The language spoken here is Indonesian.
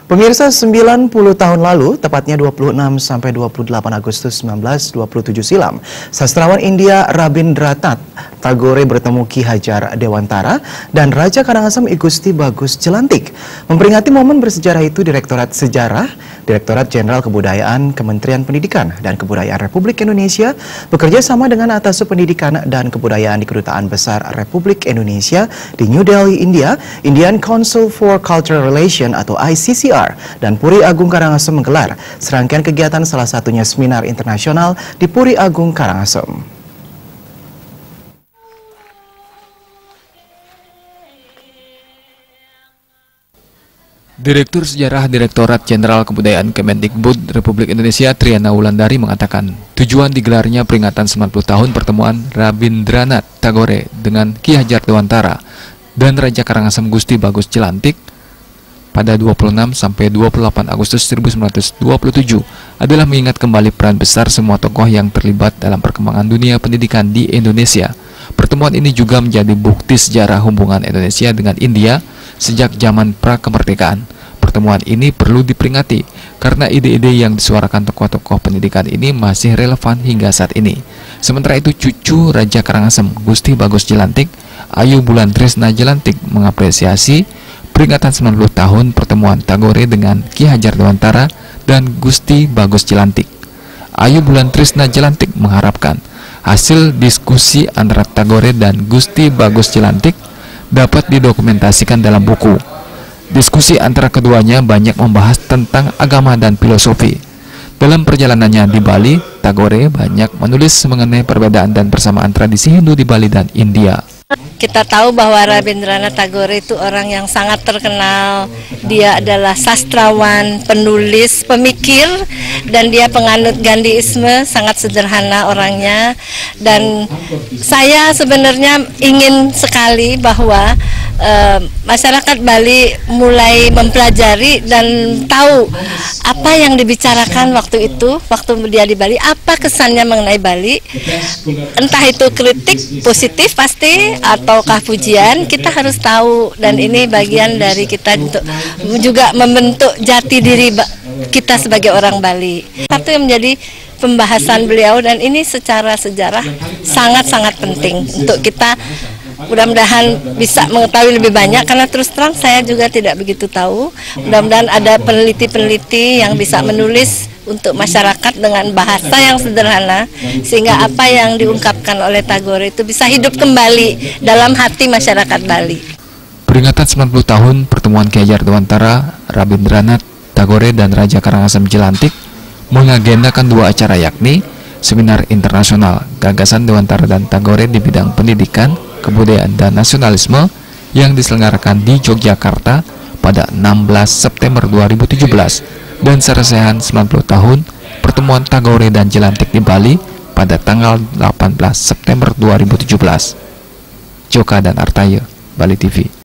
Pemirsa, 90 tahun lalu, tepatnya 26 sampai 28 Agustus 1927 silam, sastrawan India Rabindranath Tagore bertemu Ki Hajar Dewantara dan Raja Karangasem I Gusti Bagus Jelantik. Memperingati momen bersejarah itu, Direktorat Sejarah, Direktorat Jenderal Kebudayaan, Kementerian Pendidikan dan Kebudayaan Republik Indonesia bekerja sama dengan Atase Pendidikan dan Kebudayaan di Kedutaan Besar Republik Indonesia di New Delhi, India, Indian Council for Cultural Relations atau ICCR, dan Puri Agung Karangasem menggelar serangkaian kegiatan, salah satunya seminar internasional di Puri Agung Karangasem. Direktur Sejarah Direktorat Jenderal Kebudayaan Kemendikbud Republik Indonesia Triana Wulandari mengatakan, tujuan digelarnya peringatan 90 tahun pertemuan Rabindranath Tagore dengan Ki Hajar Dewantara dan Raja Karangasem Gusti Bagus Jelantik pada 26 sampai 28 Agustus 1927 adalah mengingat kembali peran besar semua tokoh yang terlibat dalam perkembangan dunia pendidikan di Indonesia. Pertemuan ini juga menjadi bukti sejarah hubungan Indonesia dengan India sejak zaman pra-kemerdekaan. Pertemuan ini perlu diperingati karena ide-ide yang disuarakan tokoh-tokoh pendidikan ini masih relevan hingga saat ini. Sementara itu, cucu Raja Karangasem Gusti Bagus Jelantik, Ayu Bulan Trisna Jelantik, mengapresiasi peringatan 90 tahun pertemuan Tagore dengan Ki Hajar Dewantara dan Gusti Bagus Jelantik. Ayu Bulan Trisna Jelantik mengharapkan hasil diskusi antara Tagore dan Gusti Bagus Jelantik dapat didokumentasikan dalam buku. Diskusi antara keduanya banyak membahas tentang agama dan filosofi. Dalam perjalanannya di Bali, Tagore banyak menulis mengenai perbedaan dan persamaan tradisi Hindu di Bali dan India. Kita tahu bahwa Rabindranath Tagore itu orang yang sangat terkenal. Dia adalah sastrawan, penulis, pemikir, dan dia penganut Gandhiisme, sangat sederhana orangnya. Dan saya sebenarnya ingin sekali bahwa masyarakat Bali mulai mempelajari dan tahu apa yang dibicarakan waktu itu, waktu dia di Bali, apa kesannya mengenai Bali. Entah itu kritik positif pasti ataukah pujian, kita harus tahu, dan ini bagian dari kita untuk juga membentuk jati diri kita sebagai orang Bali. Satu yang menjadi pembahasan beliau, dan ini secara sejarah sangat-sangat penting untuk kita. Mudah-mudahan bisa mengetahui lebih banyak, karena terus terang saya juga tidak begitu tahu. Mudah-mudahan ada peneliti-peneliti yang bisa menulis untuk masyarakat dengan bahasa yang sederhana, sehingga apa yang diungkapkan oleh Tagore itu bisa hidup kembali dalam hati masyarakat Bali. Peringatan 90 tahun pertemuan Ki Hajar Dewantara, Rabindranath Tagore dan Raja Karangasem Jelantik mengagendakan dua acara, yakni Seminar Internasional Gagasan Dewantara dan Tagore di bidang pendidikan, kebudayaan dan nasionalisme yang diselenggarakan di Yogyakarta pada 16 September 2017 dan serangkaian 90 tahun pertemuan Tagore dan Jelantik di Bali pada tanggal 18 September 2017. Joka dan Artaya, Bali TV.